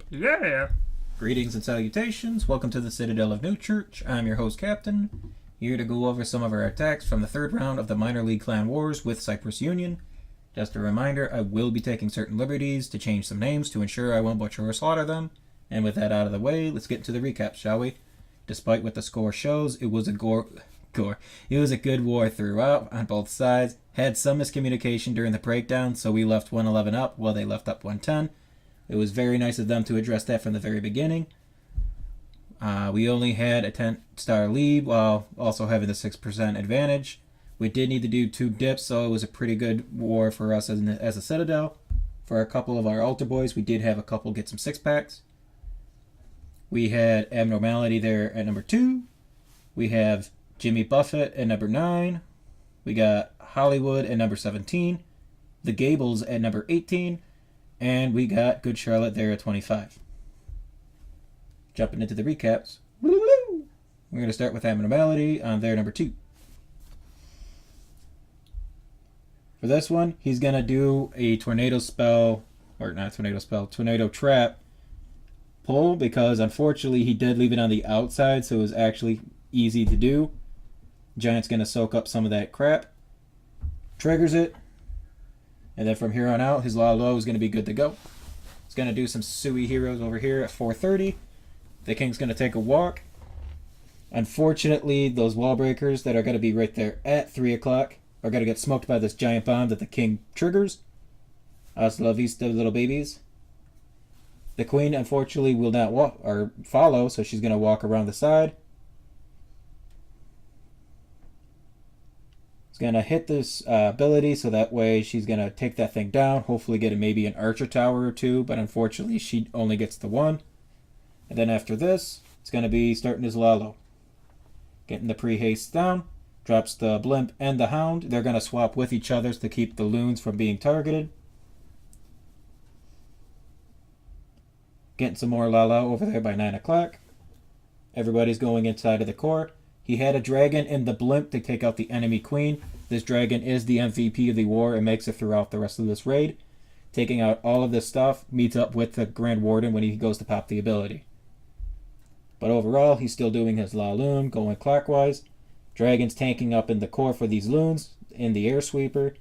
Yeah! Greetings and salutations. Welcome to the Citadel of NewChurch. I'm your host, Captain, here to go over some of our attacks from the third round of the Minor League Clan Wars with Cyprus Union. Just a reminder, I will be taking certain liberties to change some names to ensure I won't butcher or slaughter them. And with that out of the way, let's get into the recap, shall we? Despite what the score shows, it was a It was a good war throughout on both sides. Had some miscommunication during the breakdown, so we left 111 up while they left up 110. It was very nice of them to address that from the very beginning. We only had a 10-star lead while also having the 6% advantage. We did need to do 2 dips, so it was a pretty good war for us as a Citadel. For a couple of our altar boys, we did have a couple get some 6-packs. We had Abnormality there at number 2. We have Jimmy Buffett at number 9. We got Hollywood at number 17. The Gables at number 18. And we got Good Charlotte there at 25. Jumping into the recaps. Woo-woo! We're going to start with Abnormality on their number 2. For this one, he's going to do a tornado spell, or not tornado spell, tornado trap pull, because unfortunately he did leave it on the outside, so it was actually easy to do. Giant's going to soak up some of that crap. Triggers it. And then from here on out, his Law Low is going to be good to go. He's going to do some Sui Heroes over here at 4:30. The King's going to take a walk. Unfortunately, those wall breakers that are going to be right there at 3 o'clock are going to get smoked by this giant bomb that the King triggers. Hasta la vista, little babies. The Queen, unfortunately, will not walk or follow, so she's going to walk around the side. Going to hit this ability, so that way she's going to take that thing down, hopefully get maybe an archer tower or 2, but unfortunately she only gets the 1. And then after this, it's going to be starting his Lalo. Getting the pre-haste down, drops the blimp and the hound. They're going to swap with each other to keep the loons from being targeted. Getting some more Lalo over there by 9 o'clock. Everybody's going inside of the core. He had a dragon in the blimp to take out the enemy queen. This dragon is the MVP of the war and makes it throughout the rest of this raid. Taking out all of this stuff, meets up with the Grand Warden when he goes to pop the ability. But overall, he's still doing his La Loon, going clockwise. Dragon's tanking up in the core for these loons, in the air sweeper.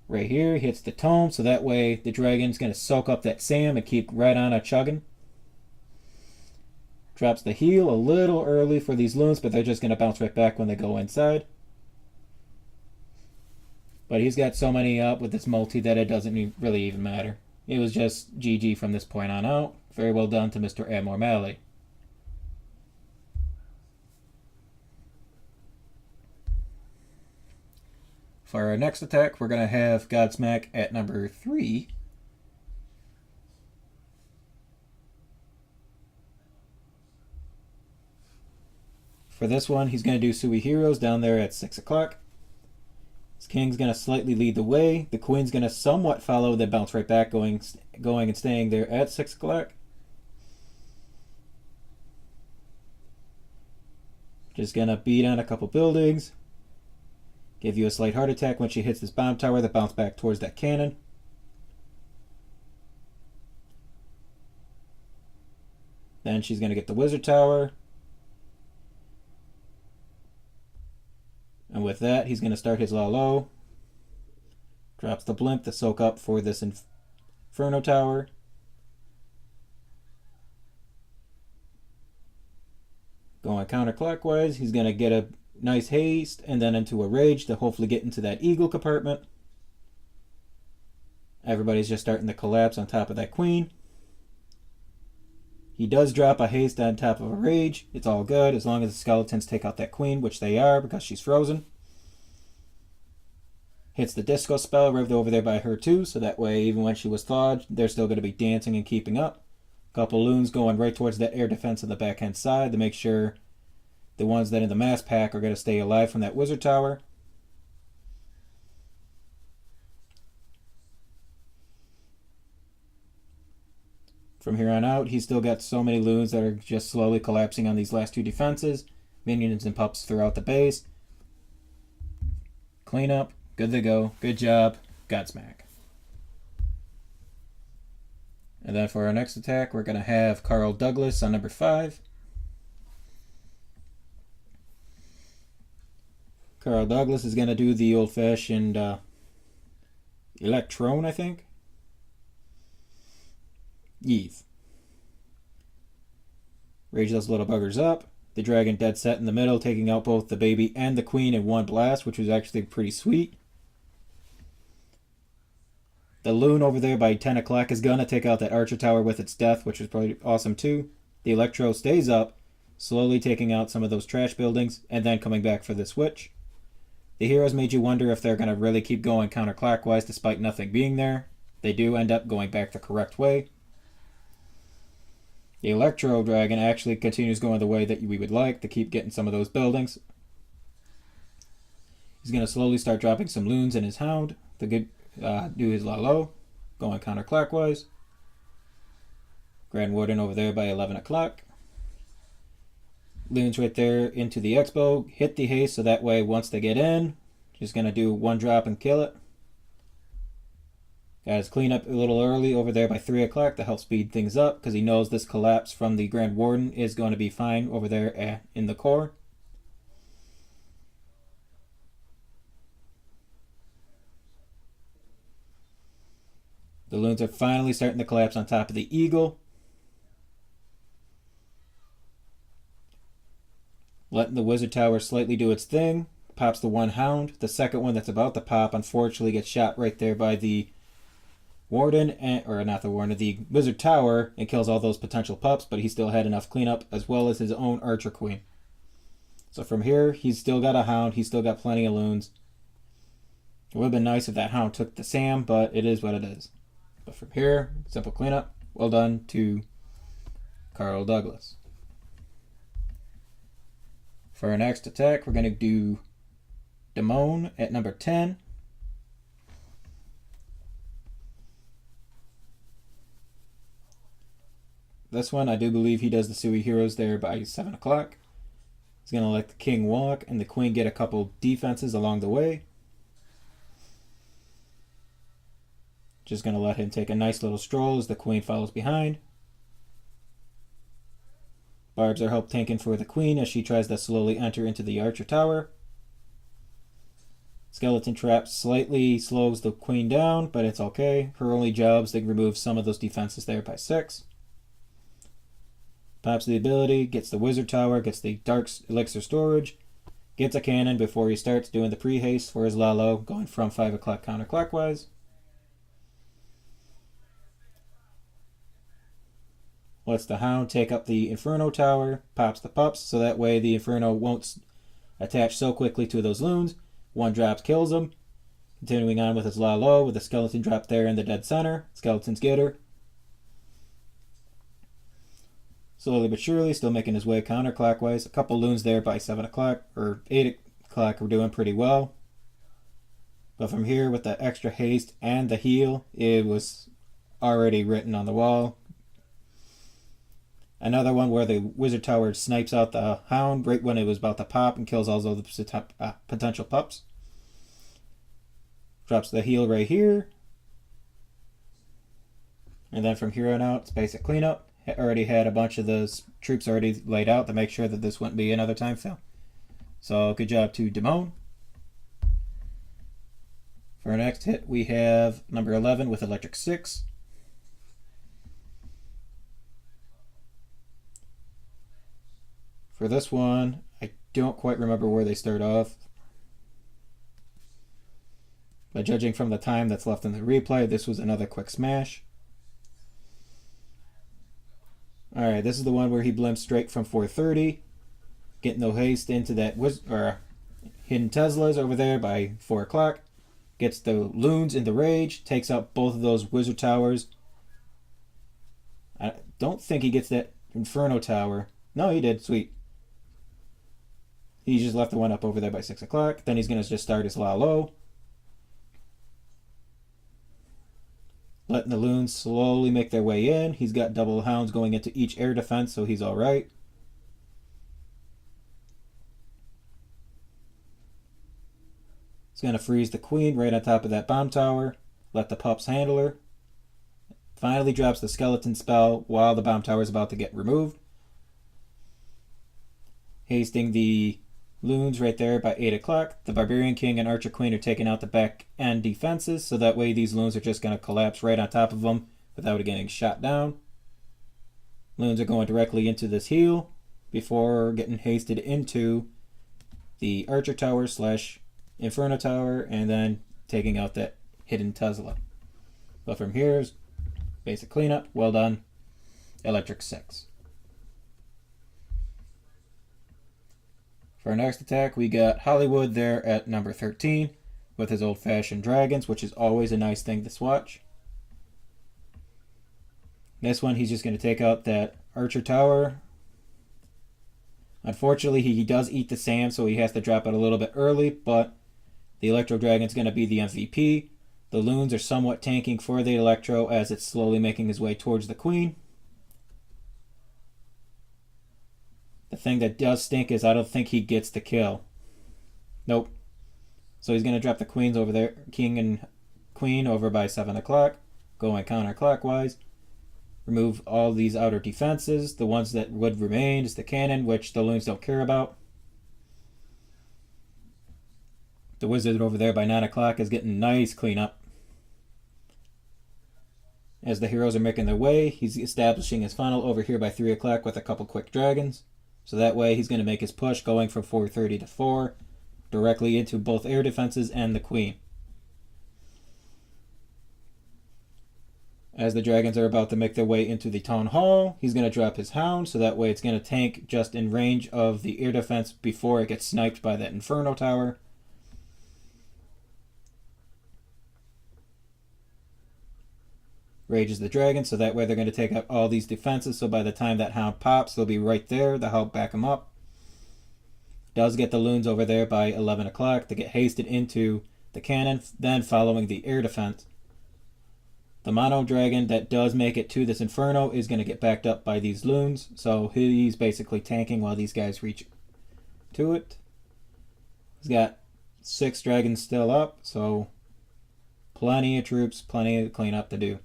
Right here, hits the tome, so that way the dragon's going to soak up that Sam and keep right on a chugging. Drops the heal a little early for these loons, but they're just going to bounce right back when they go inside. But he's got so many up with this multi that it doesn't really even matter. It was just GG from this point on out. Very well done to Mr. Abnormality. For our next attack, we're going to have Godsmack at number 3. For this one, he's going to do Sui Heroes down there at 6 o'clock. His King's going to slightly lead the way. The Queen's going to somewhat follow, then bounce right back, going and staying there at 6 o'clock. Just going to beat on a couple buildings. Give you a slight heart attack when she hits this bomb tower that bounce back towards that cannon. Then she's going to get the Wizard Tower. And with that, he's going to start his La Low. Drops the blimp to soak up for this Inferno Tower. Going counterclockwise, he's going to get a nice haste and then into a rage to hopefully get into that eagle compartment. Everybody's just starting to collapse on top of that queen. He does drop a haste on top of a rage. It's all good as long as the skeletons take out that queen, which they are because she's frozen. Hits the disco spell revved over there by her too, so that way even when she was thawed, they're still going to be dancing and keeping up. Couple loons going right towards that air defense on the backhand side to make sure the ones that in the mass pack are going to stay alive from that wizard tower. From here on out, he's still got so many loons that are just slowly collapsing on these last 2 defenses. Minions and pups throughout the base. Clean up. Good to go. Good job. Godsmack. And then for our next attack, we're going to have Carl Douglas on number 5. Carl Douglas is going to do the old-fashioned Electrone, I think. Yeeth. Rage those little buggers up. The dragon dead set in the middle, taking out both the baby and the queen in one blast, which was actually pretty sweet. The loon over there by 10 o'clock is going to take out that archer tower with its death, which is probably awesome too. The electro stays up, slowly taking out some of those trash buildings, and then coming back for the switch. The heroes made you wonder if they're going to really keep going counterclockwise despite nothing being there. They do end up going back the correct way. The electro dragon actually continues going the way that we would like to keep getting some of those buildings. He's going to slowly start dropping some loons in his hound to do his Lalo, going counterclockwise. Grand Warden over there by 11 o'clock. Loons right there into the expo. Hit the haste so that way once they get in, just going to do one drop and kill it. Guys, clean up a little early over there by 3 o'clock to help speed things up because he knows this collapse from the Grand Warden is going to be fine over there in the core. The loons are finally starting to collapse on top of the eagle. Letting the wizard tower slightly do its thing. Pops the one hound. The second one that's about to pop unfortunately gets shot right there by the warden, or not the warden, the wizard tower, and kills all those potential pups, but he still had enough cleanup as well as his own archer queen. So from here, he's still got a hound. He's still got plenty of loons. It would have been nice if that hound took the Sam, but it is what it is. But from here, simple cleanup. Well done to Carl Douglas. For our next attack, we're going to do Damone at number 10. This one, I do believe he does the Sui Heroes there by 7 o'clock. He's going to let the king walk and the queen get a couple defenses along the way. Just going to let him take a nice little stroll as the queen follows behind. Barbs are help tanking for the queen as she tries to slowly enter into the archer tower. Skeleton trap slightly slows the queen down, but it's okay. Her only job is to remove some of those defenses there by 6. Pops the ability, gets the wizard tower, gets the dark elixir storage, gets a cannon before he starts doing the pre-haste for his Lalo, going from 5 o'clock counterclockwise. Lets the hound take up the Inferno tower, pops the pups, so that way the Inferno won't attach so quickly to those loons. One drops, kills them. Continuing on with his Lalo, with a skeleton drop there in the dead center. Skeletons get her. Slowly but surely, still making his way counterclockwise. A couple loons there by 7 o'clock, or 8 o'clock, we're doing pretty well. But from here, with the extra haste and the heal, it was already written on the wall. Another one where the wizard tower snipes out the hound right when it was about to pop and kills all the potential pups. Drops the heal right here. And then from here on out, it's basic cleanup. Already had a bunch of those troops already laid out to make sure that this wouldn't be another time fail. So good job to Damone. For our next hit, we have number 11 with Electric 6. For this one, I don't quite remember where they start off. But judging from the time that's left in the replay, this was another quick smash. Alright, this is the one where he blimps straight from 430. Getting no haste into that hidden Teslas over there by 4 o'clock. Gets the loons in the rage. Takes out both of those wizard towers. I don't think he gets that Inferno tower. No, he did. Sweet. He just left the one up over there by 6 o'clock. Then he's going to just start his Lalo. Letting the loons slowly make their way in. He's got double hounds going into each air defense, so he's alright. He's going to freeze the queen right on top of that bomb tower. Let the pups handle her. finally drops the skeleton spell while the bomb tower is about to get removed. Hasting the loons right there by 8 o'clock. The Barbarian King and Archer Queen are taking out the back end defenses, so that way these loons are just going to collapse right on top of them without it getting shot down. Loons are going directly into this heal before getting hasted into the Archer Tower / Inferno Tower and then taking out that hidden Tesla. But from here, basic cleanup. Well done. Electric 6. For our next attack, we got Hollywood there at number 13 with his old-fashioned dragons, which is always a nice thing to swatch. This one, he's just going to take out that Archer Tower. Unfortunately, he does eat the Sam, so he has to drop it a little bit early, but the Electro Dragon's going to be the MVP. The loons are somewhat tanking for the Electro as it's slowly making his way towards the Queen. The thing that does stink is I don't think he gets the kill. Nope. So he's going to drop the Queens over there, King and Queen over by 7 o'clock, going counterclockwise. Remove all these outer defenses. The ones that would remain is the cannon, which the loons don't care about. The wizard over there by 9 o'clock is getting nice cleanup. As the heroes are making their way, he's establishing his funnel over here by 3 o'clock with a couple quick dragons. So that way he's going to make his push going from 4:30 to 4 directly into both air defenses and the Queen. As the dragons are about to make their way into the town hall, he's going to drop his hound, so that way it's going to tank just in range of the air defense before it gets sniped by that Inferno Tower. Rages the dragon, so that way they're going to take out all these defenses, so by the time that hound pops, they'll be right there to help back him up. Does get the loons over there by 11 o'clock to get hasted into the cannon, then following the air defense. The mono dragon that does make it to this Inferno is going to get backed up by these loons, so he's basically tanking while these guys reach to it. He's got 6 dragons still up, so plenty of troops, plenty of cleanup to do.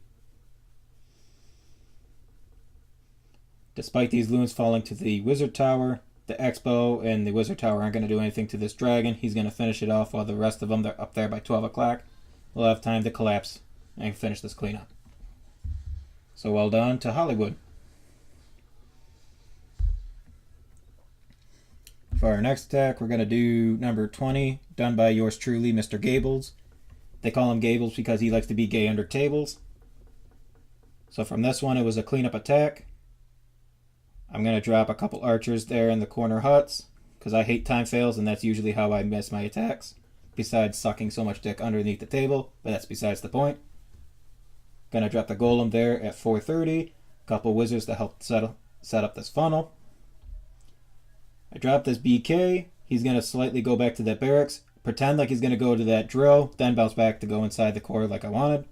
Despite these loons falling to the Wizard Tower, the Expo and the Wizard Tower aren't going to do anything to this dragon. He's going to finish it off while the rest of them, they're up there by 12 o'clock. We'll have time to collapse and finish this cleanup. So well done to Hollywood. For our next attack, we're going to do number 20, done by yours truly, Mr. Gables. They call him Gables because he likes to be gay under tables. So from this one, it was a cleanup attack. I'm going to drop a couple archers there in the corner huts because I hate time fails, and that's usually how I miss my attacks, besides sucking so much dick underneath the table, but that's besides the point. Going to drop the golem there at 4:30, a couple wizards to help set up this funnel. I dropped this BK. He's going to slightly go back to that barracks, pretend like he's going to go to that drill, then bounce back to go inside the core like I wanted.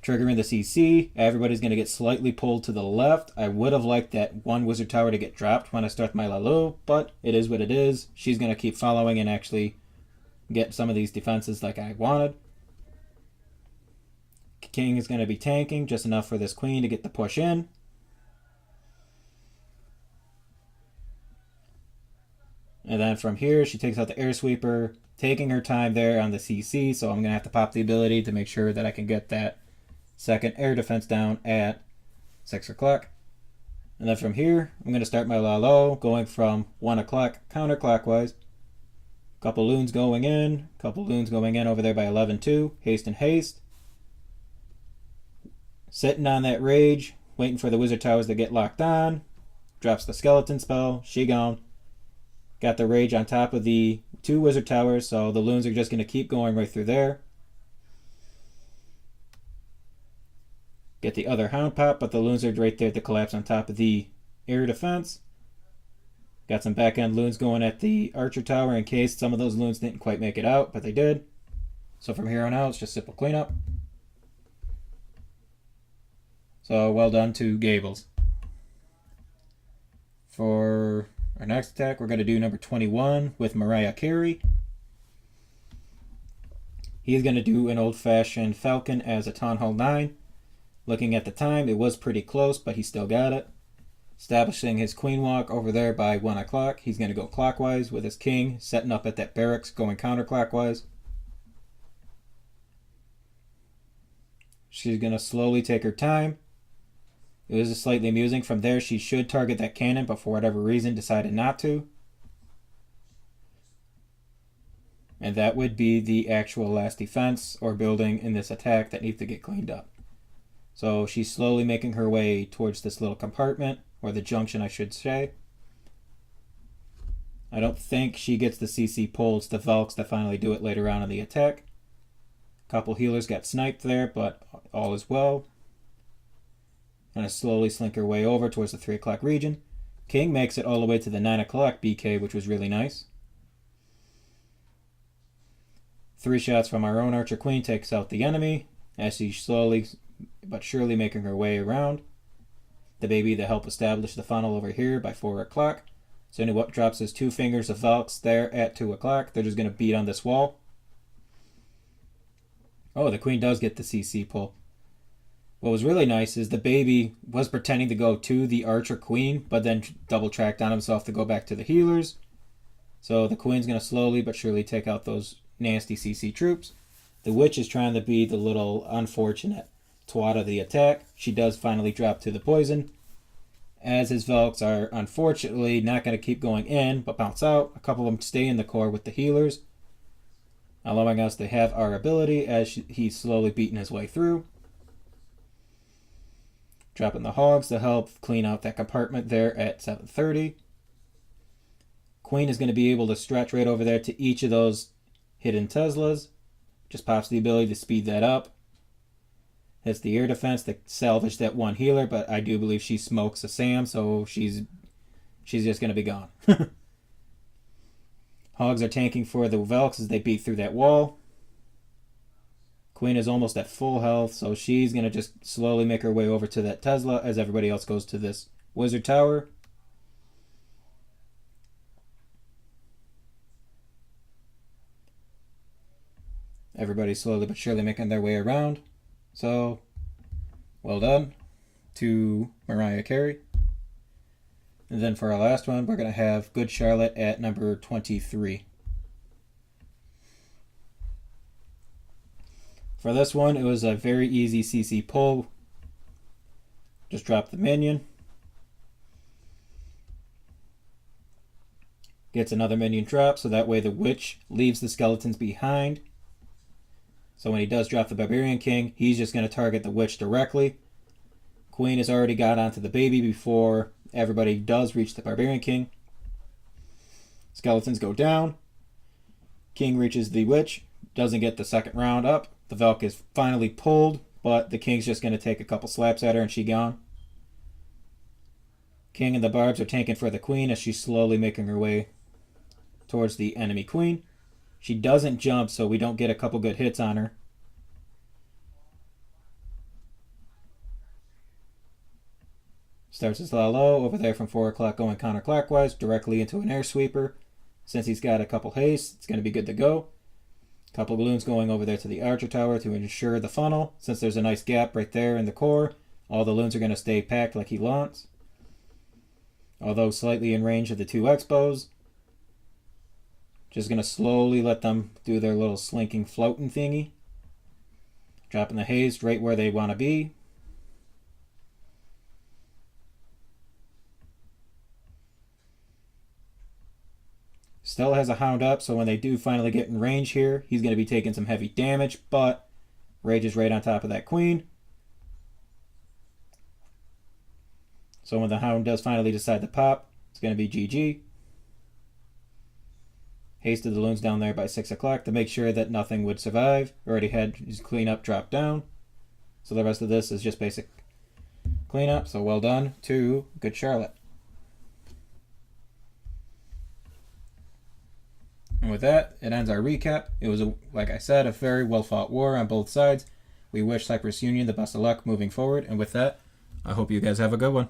Triggering the CC, everybody's going to get slightly pulled to the left. I would have liked that one wizard tower to get dropped when I start my Lalo, but it is what it is. She's going to keep following and actually get some of these defenses like I wanted. King is going to be tanking just enough for this queen to get the push in. And then from here, she takes out the air sweeper, taking her time there on the CC, so I'm going to have to pop the ability to make sure that I can get that second air defense down at 6 o'clock. And then from here, I'm going to start my Lalo, going from 1 o'clock counterclockwise. Couple loons going in, over there by 11-2, haste and haste. Sitting on that rage, waiting for the wizard towers to get locked on. Drops the skeleton spell, she gone. Got the rage on top of the 2 wizard towers, so the loons are just going to keep going right through there. Get the other hound pop, but the loons are right there to collapse on top of the air defense. Got some back end loons going at the archer tower in case some of those loons didn't quite make it out, but they did. So from here on out, it's just simple cleanup. So well done to Gables. For our next attack, we're going to do number 21 with Mariah Carey. He's going to do an old-fashioned falcon as a Town Hall 9. Looking at the time, it was pretty close, but he still got it. Establishing his queen walk over there by 1 o'clock. He's going to go clockwise with his king, setting up at that barracks, going counterclockwise. She's going to slowly take her time. It was slightly amusing. From there, she should target that cannon, but for whatever reason decided not to. And that would be the actual last defense or building in this attack that needs to get cleaned up. So she's slowly making her way towards this little compartment, or the junction I should say. I don't think she gets the CC pulls to Velks that finally do it later on in the attack. A couple healers got sniped there, but all is well. Gonna slowly slink her way over towards the 3 o'clock region. King makes it all the way to the 9 o'clock BK, which was really nice. 3 shots from our own Archer Queen takes out the enemy, as she's slowly but surely making her way around. The baby to help establish the funnel over here by 4 o'clock. So he drops his 2 fingers of Velks there at 2 o'clock. They're just going to beat on this wall. Oh, the queen does get the CC pull. What was really nice is the baby was pretending to go to the Archer Queen, but then double tracked on himself to go back to the healers. So the queen's going to slowly but surely take out those nasty CC troops. The witch is trying to be the little unfortunate twat of the attack. She does finally drop to the poison, as his Velks are unfortunately not going to keep going in, but bounce out. A couple of them stay in the core with the healers, allowing us to have our ability as he's slowly beating his way through. Dropping the hogs to help clean out that compartment there at 7:30. Queen is going to be able to stretch right over there to each of those hidden Teslas. Just pops the ability to speed that up. Hits the air defense to salvage that one healer, but I do believe she smokes a Sam, so she's just going to be gone. Hogs are tanking for the Velks as they beat through that wall. Queen is almost at full health, so she's going to just slowly make her way over to that Tesla as everybody else goes to this Wizard Tower. Everybody's slowly but surely making their way around. So, well done to Mariah Carey. And then for our last one, we're going to have Good Charlotte at number 23. For this one, it was a very easy CC pull. Just drop the minion. Gets another minion drop, so that way the witch leaves the skeletons behind. So when he does drop the Barbarian King, he's just going to target the witch directly. Queen has already got onto the baby before everybody does reach the Barbarian King. Skeletons go down. King reaches the witch. Doesn't get the second round up. The Velk is finally pulled, but the King's just going to take a couple slaps at her and she's gone. King and the Barbs are tanking for the Queen as she's slowly making her way towards the enemy Queen. She doesn't jump, so we don't get a couple good hits on her. Starts his low over there from 4 o'clock going counterclockwise directly into an air sweeper. Since he's got a couple haste, it's going to be good to go. Couple balloons going over there to the Archer Tower to ensure the funnel. Since there's a nice gap right there in the core, all the balloons are going to stay packed like he wants. Although slightly in range of the 2 Expos. Just going to slowly let them do their little slinking floating thingy. Dropping the haste right where they want to be. Still has a Hound up, so when they do finally get in range here, he's going to be taking some heavy damage, but Rage is right on top of that Queen. So when the Hound does finally decide to pop, it's going to be GG. Hasted the loons down there by 6 o'clock to make sure that nothing would survive. Already had his cleanup drop down. So the rest of this is just basic cleanup. So well done to Good Charlotte. And with that, it ends our recap. It was, like I said, a very well-fought war on both sides. We wish Cyprus Union the best of luck moving forward. And with that, I hope you guys have a good one.